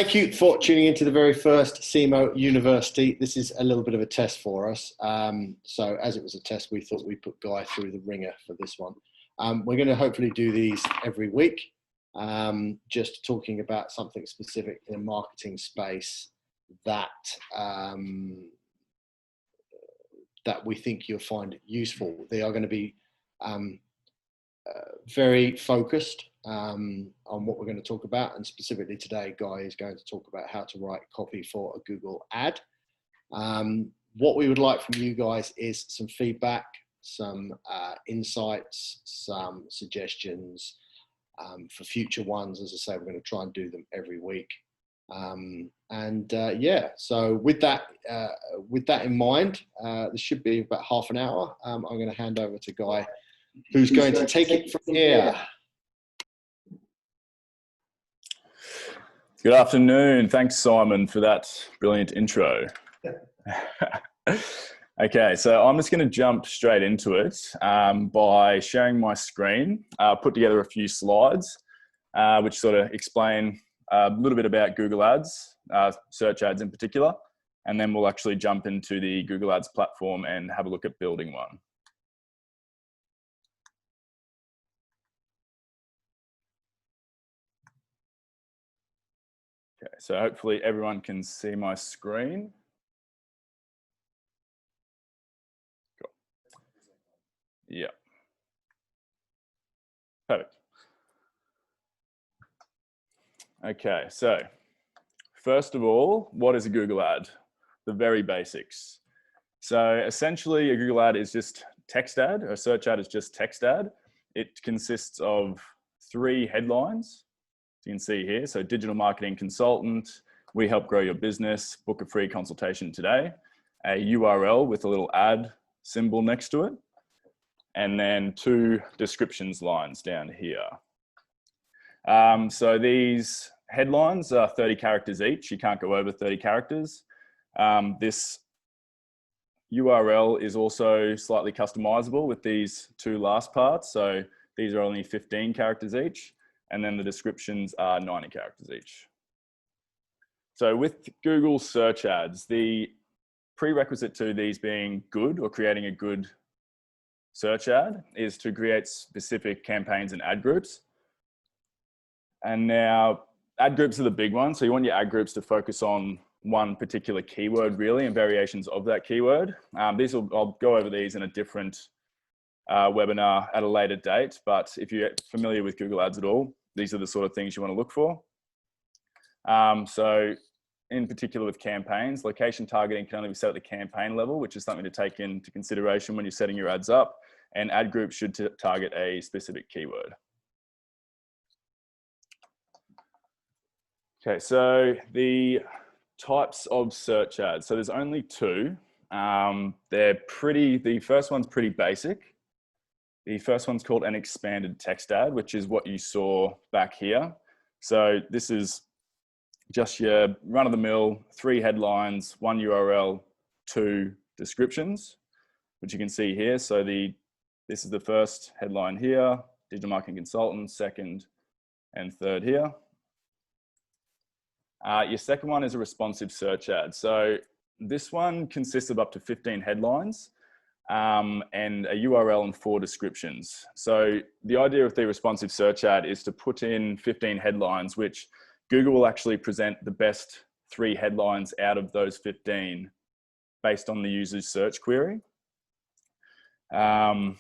Thank you for tuning into the very first Cemoh University. This is a little bit of a test for us. So as it was a test, we thought we'd put Guy through the ringer for this one. We're going to hopefully do these every week, just talking about something specific in a marketing space that, that we think you'll find useful. They are going to be very focused on what we're going to talk about, and specifically today Guy is going to talk about how to write copy for a Google ad. What we would like from you guys is some feedback, some insights, some suggestions for future ones. As I say, we're going to try and do them every week. Yeah, so with that in mind, this should be about half an hour. I'm going to hand over to Guy, who's going to take it from here. Good afternoon. Thanks, Simon, for that brilliant intro. Okay, so I'm just going to jump straight into it by sharing my screen, put together a few slides, which sort of explain a little bit about Google Ads, search ads in particular, and then we'll actually jump into the Google Ads platform and have a look at building one. Okay, so hopefully everyone can see my screen. Cool. Yeah. Perfect. Okay, so first of all, what is a Google ad? The very basics. So essentially a Google ad is just text ad, a search ad is just text ad. It consists of 3 headlines. You can see here, so digital marketing consultant, we help grow your business, book a free consultation today, a URL with a little ad symbol next to it, and then 2 descriptions lines down here. So these headlines are 30 characters each. You can't go over 30 characters. This URL is also slightly customizable with these 2 last parts. So these are only 15 characters each. And then the descriptions are 90 characters each. So with Google search ads, the prerequisite to these being good or creating a good search ad is to create specific campaigns and ad groups. And now ad groups are the big one. So you want your ad groups to focus on one particular keyword really and variations of that keyword. I'll go over these in a different webinar at a later date, but if you're familiar with Google Ads at all, these are the sort of things you want to look for. So in particular with campaigns, location targeting can only be set at the campaign level, which is something to take into consideration when you're setting your ads up, and ad groups should target a specific keyword. Okay, so the types of search ads. So there's only 2. The first one's pretty basic. The first one's called an expanded text ad, which is what you saw back here. So this is just your run-of-the-mill 3 headlines, 1 URL, 2 descriptions, which you can see here. So this is the first headline here, digital marketing consultant, second and third here. Your second one is a responsive search ad. So this one consists of up to 15 headlines. And a URL and 4 descriptions. So the idea of the responsive search ad is to put in 15 headlines, which Google will actually present the best 3 headlines out of those 15 based on the user's search query. And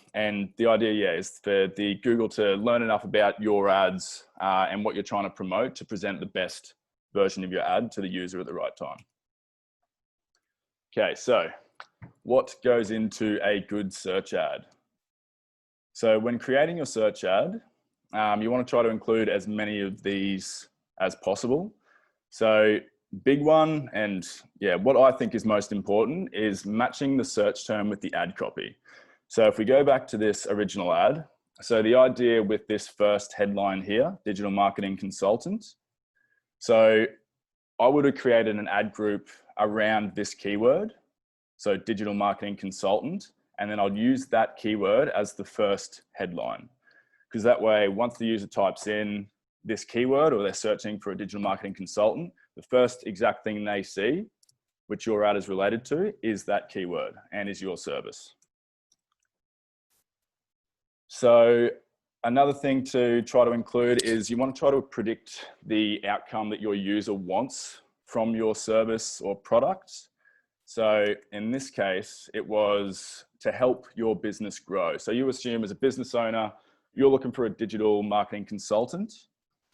the idea, is for the Google to learn enough about your ads and what you're trying to promote to present the best version of your ad to the user at the right time. Okay, so what goes into a good search ad? So when creating your search ad, you want to try to include as many of these as possible. So big one, and yeah, what I think is most important is matching the search term with the ad copy. So if we go back to this original ad, so the idea with this first headline here, digital marketing consultant. So I would have created an ad group around this keyword. So digital marketing consultant, and then I'll use that keyword as the first headline. Because that way, once the user types in this keyword or they're searching for a digital marketing consultant, the first exact thing they see, which your ad is related to, is that keyword and is your service. So another thing to try to include is you want to try to predict the outcome that your user wants from your service or product. So in this case, it was to help your business grow. So you assume as a business owner, you're looking for a digital marketing consultant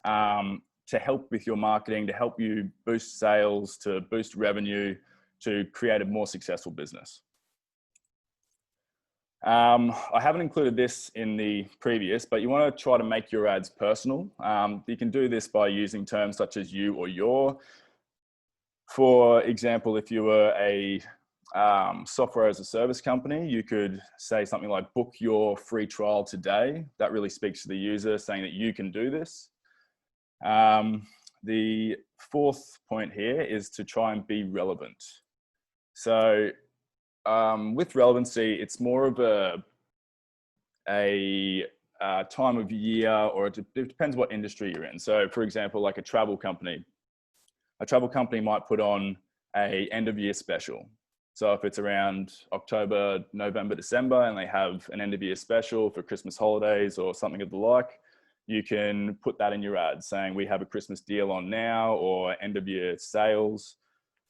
to help with your marketing, to help you boost sales, to boost revenue, to create a more successful business. I haven't included this in the previous, but you want to try to make your ads personal. You can do this by using terms such as you or your. For example, if you were a software as a service company, you could say something like, book your free trial today. That really speaks to the user, saying that you can do this. The fourth point here is to try and be relevant. So with relevancy, it's more of a time of year, or it depends what industry you're in. So for example, like a travel company might put on a end of year special. So if it's around October, November, December, and they have an end of year special for Christmas holidays or something of the like, you can put that in your ad saying we have a Christmas deal on now, or end of year sales,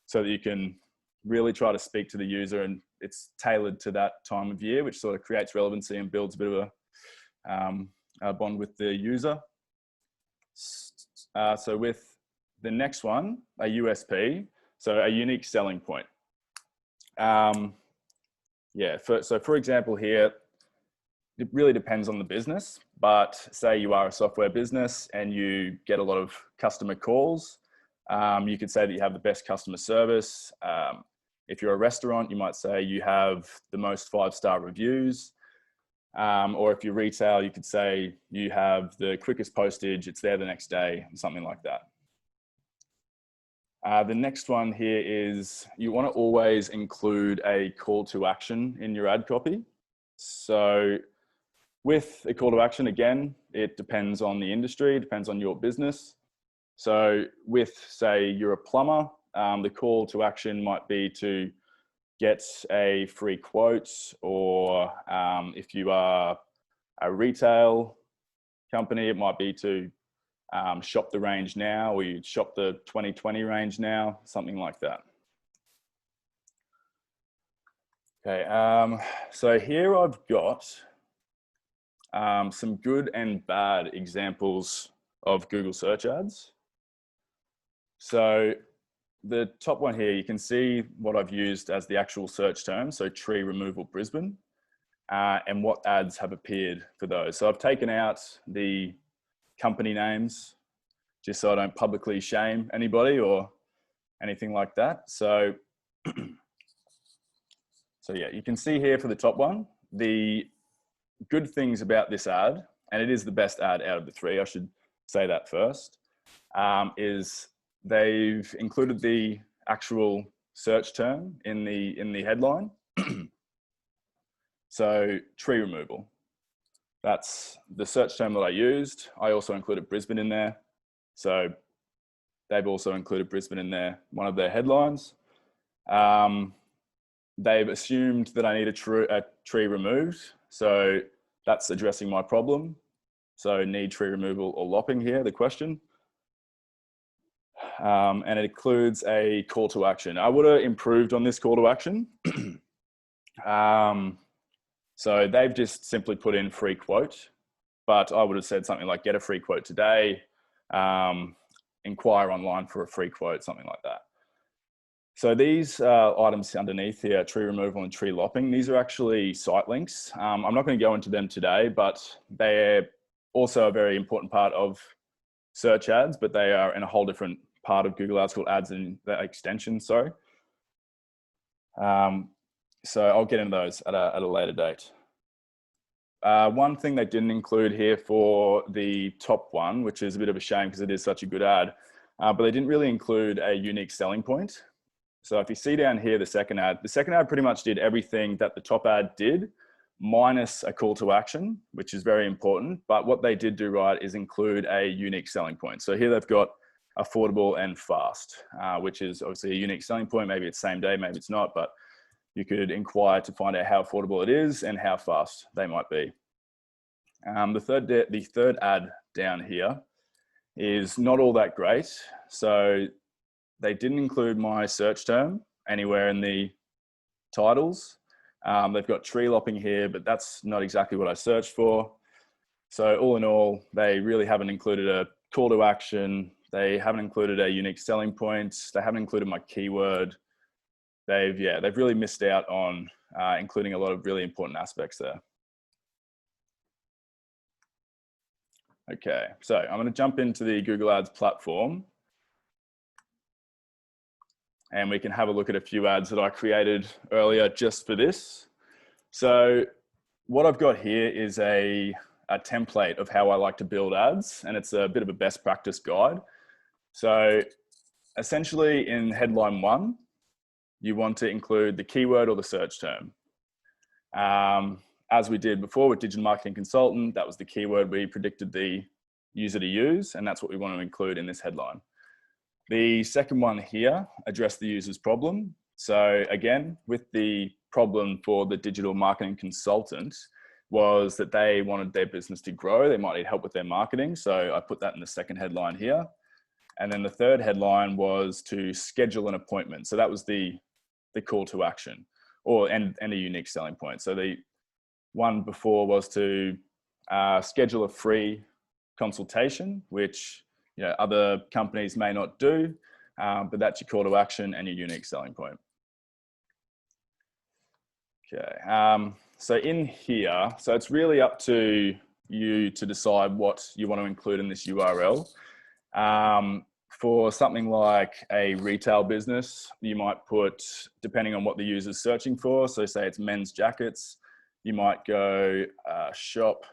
so that you can really try to speak to the user, and it's tailored to that time of year, which sort of creates relevancy and builds a bit of a bond with the user. So with the next one, a USP, so a unique selling point. So for example here, it really depends on the business, but say you are a software business and you get a lot of customer calls, you could say that you have the best customer service. If you're a restaurant, you might say you have the most 5-star reviews. Or if you're retail, you could say you have the quickest postage, it's there the next day, something like that. The next one here is you want to always include a call to action in your ad copy. So with a call to action, again, it depends on the industry, it depends on your business. So with, say, you're a plumber, the call to action might be to get a free quote, or if you are a retail company, it might be to shop the range now, or you shop the 2020 range now, something like that. Okay, so here I've got some good and bad examples of Google search ads. So the top one here, you can see what I've used as the actual search term, so tree removal Brisbane, and what ads have appeared for those. So I've taken out the company names just so I don't publicly shame anybody or anything like that. So, yeah, you can see here for the top one, the good things about this ad, and it is the best ad out of the three, I should say that first, is they've included the actual search term in the headline. So tree removal, that's the search term that I used. I also included Brisbane in there. So they've also included Brisbane in there, one of their headlines. They've assumed that I need a tree removed. So that's addressing my problem. So need tree removal or lopping here, the question. And it includes a call to action. I would have improved on this call to action. So they've just simply put in free quote, but I would have said something like get a free quote today, inquire online for a free quote, something like that. So these items underneath here, tree removal and tree lopping, these are actually site links. I'm not going to go into them today, but they're also a very important part of search ads, but they are in a whole different part of Google Ads called ads and the extension, sorry. So I'll get into those at a later date. One thing they didn't include here for the top one, which is a bit of a shame because it is such a good ad, but they didn't really include a unique selling point. So if you see down here, the second ad pretty much did everything that the top ad did, minus a call to action, which is very important. But what they did do right is include a unique selling point. So here they've got affordable and fast, which is obviously a unique selling point. Maybe it's same day, maybe it's not, but you could inquire to find out how affordable it is and how fast they might be. The third ad down here is not all that great. So they didn't include my search term anywhere in the titles. They've got tree lopping here, but that's not exactly what I searched for. So all in all, they really haven't included a call to action. They haven't included a unique selling point. They haven't included my keyword. They've really missed out on including a lot of really important aspects there. Okay, so I'm going to jump into the Google Ads platform and we can have a look at a few ads that I created earlier just for this. So what I've got here is a template of how I like to build ads, and it's a bit of a best practice guide. So essentially in headline 1, you want to include the keyword or the search term. As we did before with digital marketing consultant, that was the keyword we predicted the user to use, and that's what we want to include in this headline. The second one here, address the user's problem. So again, with the problem for the digital marketing consultant was that they wanted their business to grow. They might need help with their marketing. So I put that in the second headline here. And then the third headline was to schedule an appointment. So that was the call to action and a unique selling point. So the one before was to schedule a free consultation, which other companies may not do, but that's your call to action and your unique selling point. Okay, so in here, so it's really up to you to decide what you want to include in this URL. For something like a retail business, you might put, depending on what the user's searching for, so say it's men's jackets, you might go shop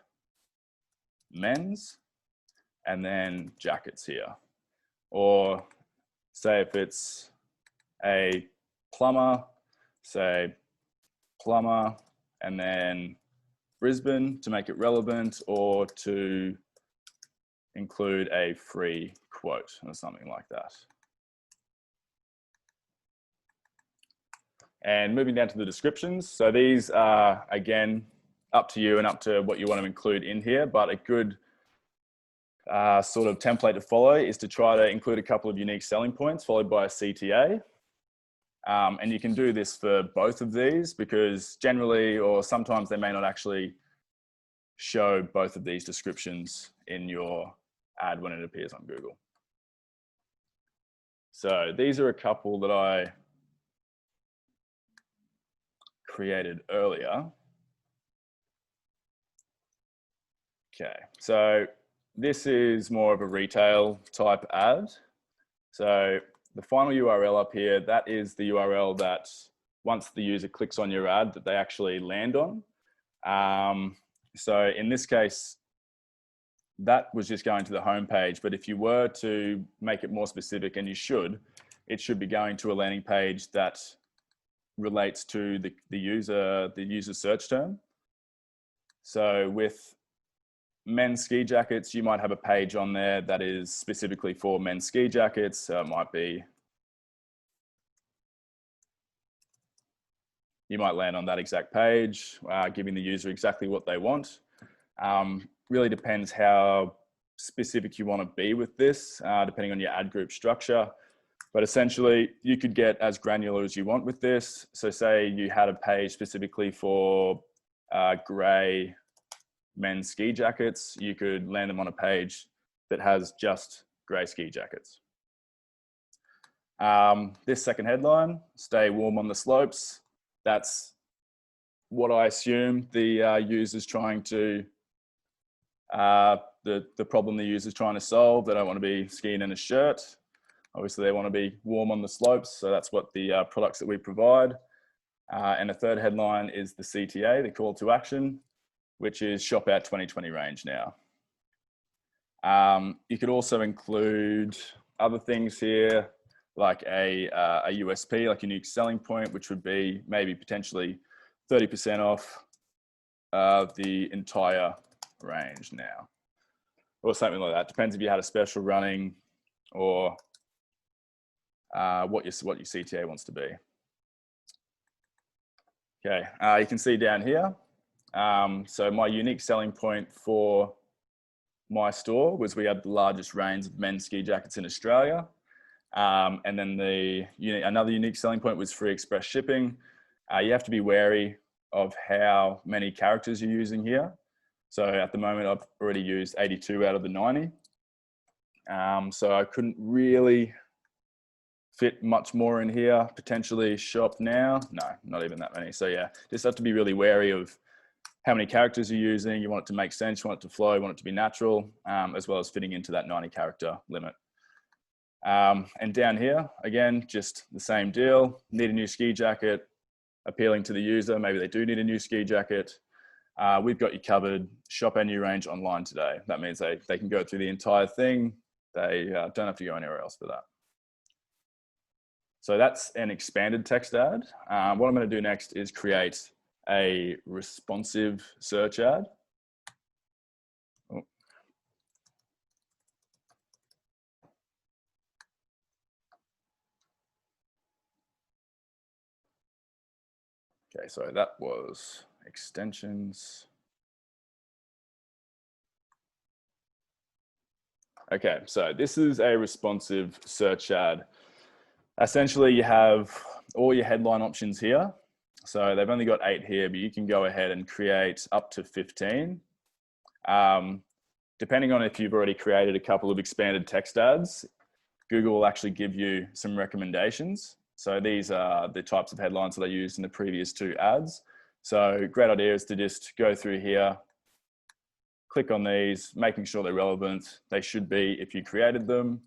men's and then jackets here. Or say if it's a plumber, say plumber and then Brisbane to make it relevant, or to include a free quote or something like that. And moving down to the descriptions. So these are, again, up to you and up to what you want to include in here, but a good sort of template to follow is to try to include a couple of unique selling points followed by a CTA. And you can do this for both of these because generally, or sometimes they may not actually show both of these descriptions in your ad when it appears on Google. So these are a couple that I created earlier. Okay, so this is more of a retail type ad. So the final URL up here, that is the URL that once the user clicks on your ad that they actually land on. So in this case, that was just going to the home page, but if you were to make it more specific, and you should, it should be going to a landing page that relates to the user search term. So with men's ski jackets, you might have a page on there that is specifically for men's ski jackets. So it might be, you might land on that exact page, giving the user exactly what they want. Really depends how specific you want to be with this, depending on your ad group structure. But essentially, you could get as granular as you want with this. So say you had a page specifically for grey men's ski jackets, you could land them on a page that has just grey ski jackets. This second headline, stay warm on the slopes. That's what I assume the user's trying to, the problem the user's trying to solve. They don't want to be skiing in a shirt. Obviously they want to be warm on the slopes. So that's what the products that we provide. And the third headline is the CTA, the call to action, which is shop our 2020 range now. You could also include other things here, like a USP, like a unique selling point, which would be maybe potentially 30% off the entire range now, or something like that. Depends if you had a special running or what your CTA wants to be. Okay, you can see down here. So my unique selling point for my store was we had the largest range of men's ski jackets in Australia. And then another unique selling point was free express shipping. You have to be wary of how many characters you're using here. So at the moment, I've already used 82 out of the 90. So I couldn't really fit much more in here. Potentially shop now. No, not even that many. So yeah, just have to be really wary of how many characters you're using. You want it to make sense, you want it to flow, you want it to be natural, as well as fitting into that 90 character limit. And down here, again, just the same deal. Need a new ski jacket, appealing to the user. Maybe they do need a new ski jacket. We've got you covered. Shop our new range online today. That means they can go through the entire thing. They don't have to go anywhere else for that. So that's an expanded text ad. What I'm going to do next is create a responsive search ad. Okay, so that was extensions. Okay, so this is a responsive search ad. Essentially, you have all your headline options here. So they've only got 8 here, but you can go ahead and create up to 15. Depending on if you've already created a couple of expanded text ads, Google will actually give you some recommendations. So these are the types of headlines that I used in the previous 2 ads. So great idea is to just go through here, click on these, making sure they're relevant. They should be if you created them.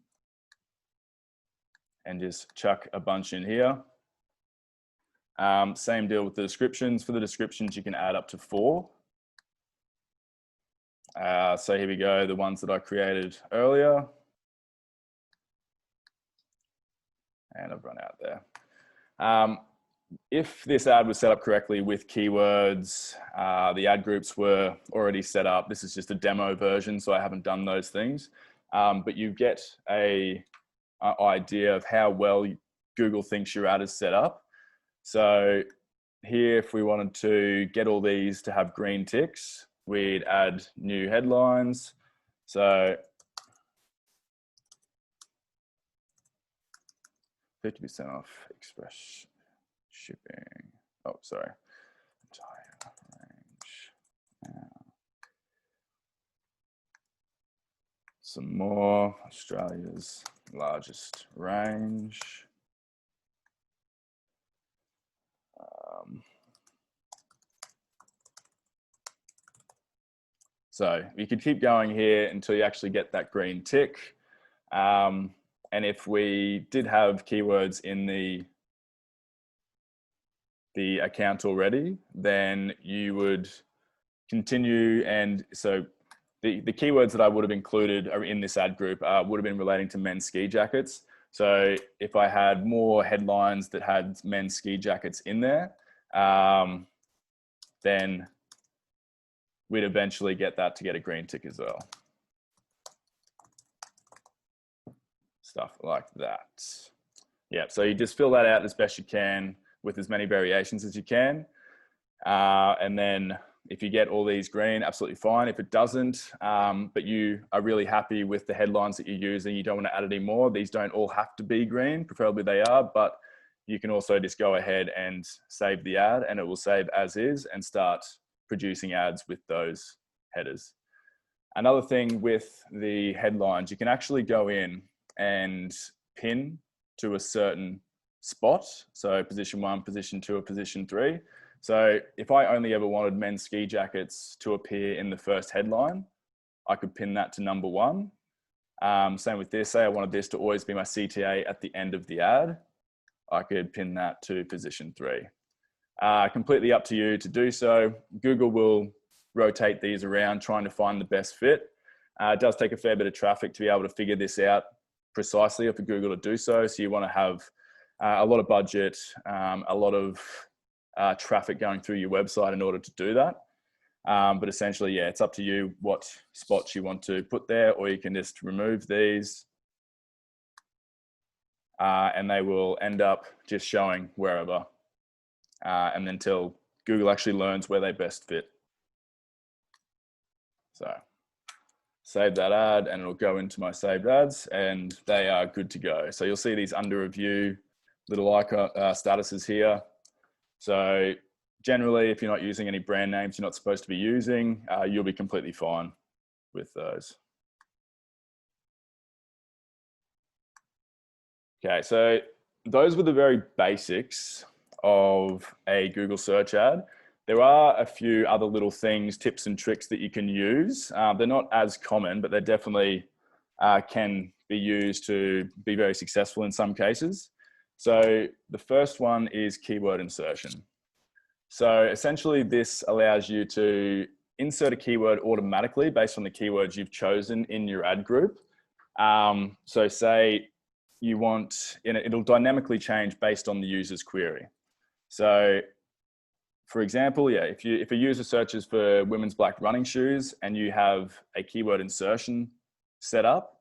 And just chuck a bunch in here. Same deal with the descriptions. For the descriptions, you can add up to 4. So here we go, the ones that I created earlier. And I've run out there. If this ad was set up correctly with keywords, the ad groups were already set up. This is just a demo version, so I haven't done those things. But you get an idea of how well Google thinks your ad is set up. So here, if we wanted to get all these to have green ticks, we'd add new headlines. So 50% off express shipping. Oh, sorry. Entire range. Some more. Australia's largest range. So you could keep going here until you actually get that green tick. And if we did have keywords in the account already, then you would continue. And so the keywords that I would have included are in this ad group would have been relating to men's ski jackets. So if I had more headlines that had men's ski jackets in there, then we'd eventually get that to get a green tick as well. Stuff like that. Yeah, so you just fill that out as best you can with as many variations as you can. And then if you get all these green, absolutely fine. If it doesn't, but you are really happy with the headlines that you're using, you don't want to add any more, these don't all have to be green, preferably they are, but you can also just go ahead and save the ad and it will save as is and start producing ads with those headers. Another thing with the headlines, you can actually go in and pin to a certain spot. So position 1, position 2, or position 3. So if I only ever wanted men's ski jackets to appear in the first headline, I could pin that to number 1. Same with this, say I wanted this to always be my CTA at the end of the ad, I could pin that to position 3. Completely up to you to do so. Google will rotate these around trying to find the best fit. It does take a fair bit of traffic to be able to figure this out precisely for Google to do so. So you want to have a lot of budget, a lot of traffic going through your website in order to do that. But essentially, yeah, it's up to you what spots you want to put there, or you can just remove these and they will end up just showing wherever, and until Google actually learns where they best fit. So save that ad and it'll go into my saved ads and they are good to go. So you'll see these under review little icon statuses here. So generally, if you're not using any brand names you're not supposed to be using, you'll be completely fine with those. Okay, so those were the very basics of a Google search ad. There are a few other little things, tips and tricks that you can use. They're not as common, but they definitely can be used to be very successful in some cases. So the first one is keyword insertion. So essentially this allows you to insert a keyword automatically based on the keywords you've chosen in your ad group. So say you want, it'll dynamically change based on the user's query. So for example, yeah, if a user searches for women's black running shoes and you have a keyword insertion set up,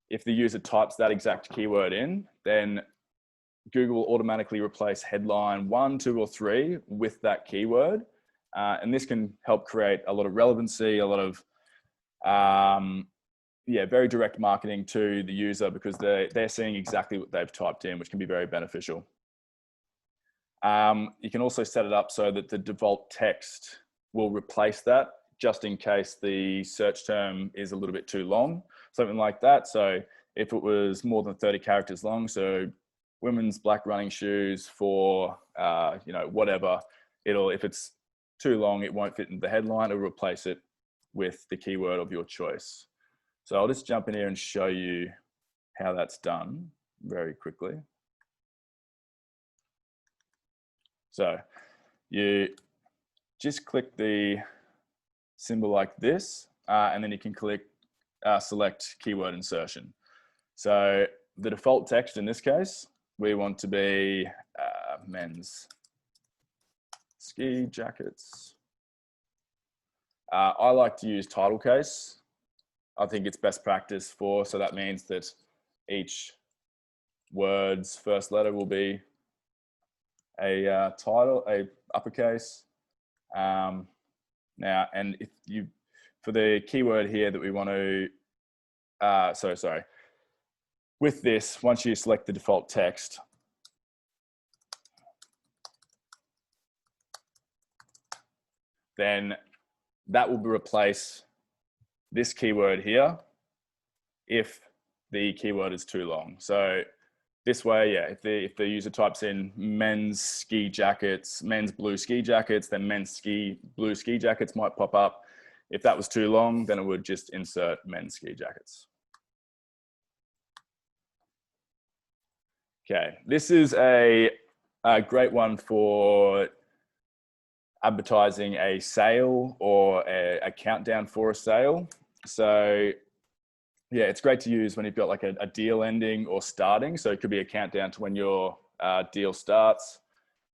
if the user types that exact keyword in, then Google will automatically replace headline 1, 2, or 3 with that keyword. And this can help create a lot of relevancy, a lot of, very direct marketing to the user because they're seeing exactly what they've typed in, which can be very beneficial. You can also set it up so that the default text will replace that just in case the search term is a little bit too long, something like that. So if it was more than 30 characters long, so women's black running shoes for, whatever, if it's too long, it won't fit in the headline, it'll replace it with the keyword of your choice. So I'll just jump in here and show you how that's done very quickly. So you just click the symbol like this, and then you can click select keyword insertion. So the default text in this case, we want to be men's ski jackets. I like to use title case. I think it's best practice so that means that each word's first letter will be a title, a uppercase. Now, and if you, for the keyword here that we want to, sorry. With this, once you select the default text, then that will replace this keyword here if the keyword is too long. So this way, yeah, if the user types in men's ski jackets, men's blue ski jackets, then men's blue ski jackets might pop up. If that was too long, then it would just insert men's ski jackets. Okay, this is a great one for advertising a sale or a countdown for a sale. So yeah, it's great to use when you've got like a deal ending or starting. So it could be a countdown to when your deal starts.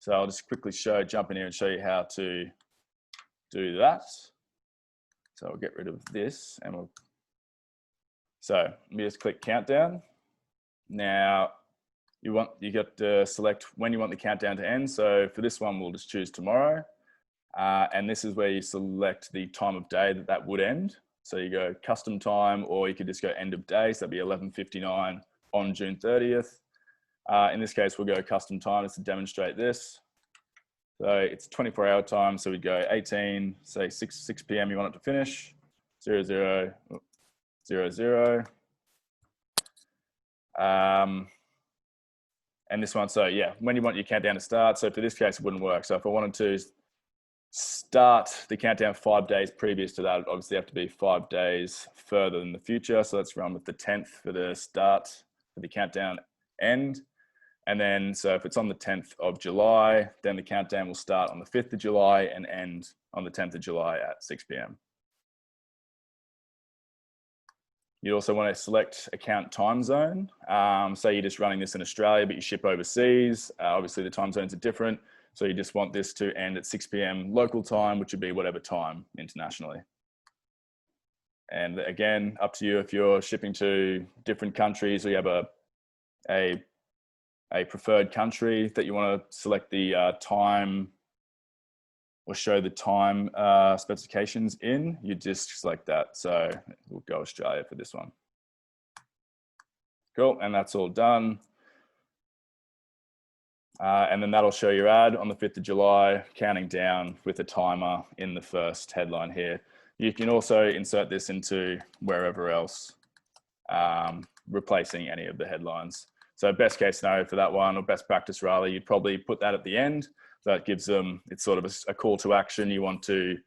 So I'll just quickly jump in here and show you how to do that. So I'll get rid of this and so let me just click countdown. Now you got to select when you want the countdown to end. So for this one, we'll just choose tomorrow. And this is where you select the time of day that would end. So you go custom time, or you could just go end of day. So that'd be 11:59 on June 30th. In this case, we'll go custom time just to demonstrate this. So it's 24-hour time. So we'd go 18, say 6 p.m. you want it to finish, 00:00. And this one, so yeah, when you want your countdown to start. So for this case, it wouldn't work. So if I wanted to start the countdown 5 days previous to that, it'd obviously have to be 5 days further in the future. So let's run with the 10th for the start, for the countdown end. And then, so if it's on the 10th of July, then the countdown will start on the 5th of July and end on the 10th of July at 6 p.m. You also want to select account time zone. Say you're just running this in Australia, but you ship overseas. Obviously the time zones are different. So you just want this to end at 6 p.m. local time, which would be whatever time internationally. And again, up to you if you're shipping to different countries or you have a a preferred country that you want to select the time or show the time specifications in, you just select that. So we'll go Australia for this one. Cool, and that's all done. And then that'll show your ad on the 5th of July, counting down with a timer in the first headline here. You can also insert this into wherever else, replacing any of the headlines. So best case scenario for that one, or best practice rather, you'd probably put that at the end. That gives them, it's sort of a call to action. You want to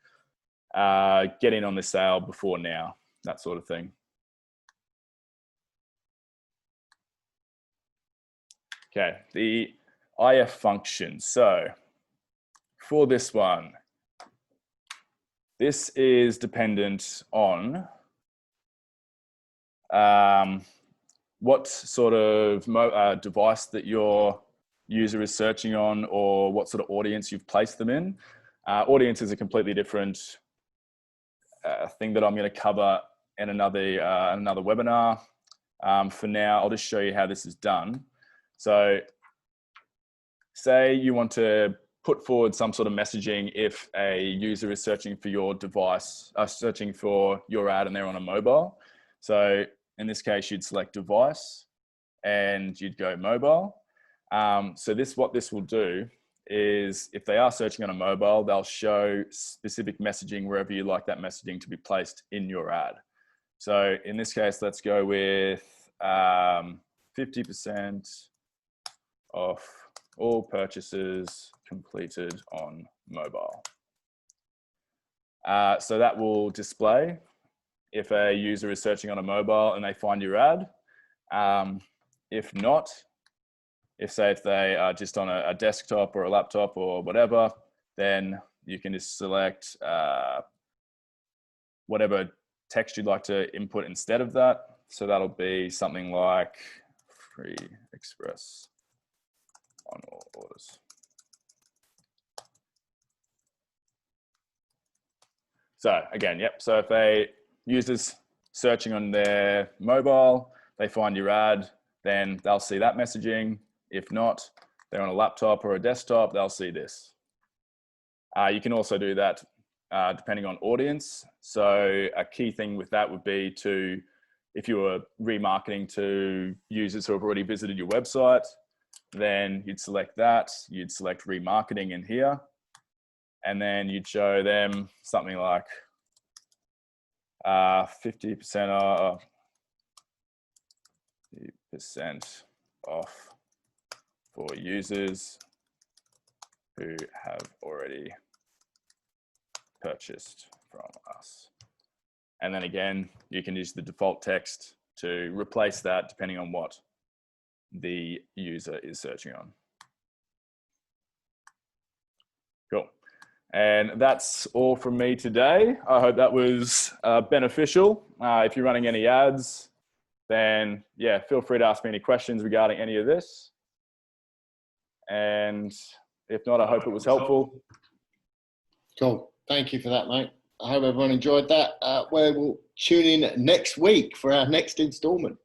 get in on this sale before now, that sort of thing. Okay, the IF function. So for this one, this is dependent on what sort of device that your user is searching on, or what sort of audience you've placed them in. Audience is a completely different thing that I'm going to cover in another webinar. For now, I'll just show you how this is done. So say you want to put forward some sort of messaging if a user is searching for your device, searching for your ad and they're on a mobile. So in this case, you'd select device and you'd go mobile. So what this will do is if they are searching on a mobile, they'll show specific messaging wherever you like that messaging to be placed in your ad. So in this case, let's go with 50% off all purchases completed on mobile. So that will display if a user is searching on a mobile and they find your ad. If not, if they are just on a desktop or a laptop or whatever, then you can just select whatever text you'd like to input instead of that. So that'll be something like free express on all orders. So again, yep. So if a user's searching on their mobile, they find your ad, then they'll see that messaging. If not, they're on a laptop or a desktop, they'll see this. You can also do that depending on audience. So a key thing with that would be to, if you were remarketing to users who have already visited your website, then you'd select that, you'd select remarketing in here, and then you'd show them something like 50% off, 50% off for users who have already purchased from us. And then again, you can use the default text to replace that depending on what the user is searching on. Cool. And that's all from me today. I hope that was beneficial. If you're running any ads, then yeah, feel free to ask me any questions regarding any of this. And if not, I hope it was helpful. Cool. Thank you for that, mate. I hope everyone enjoyed that. We will tune in next week for our next installment.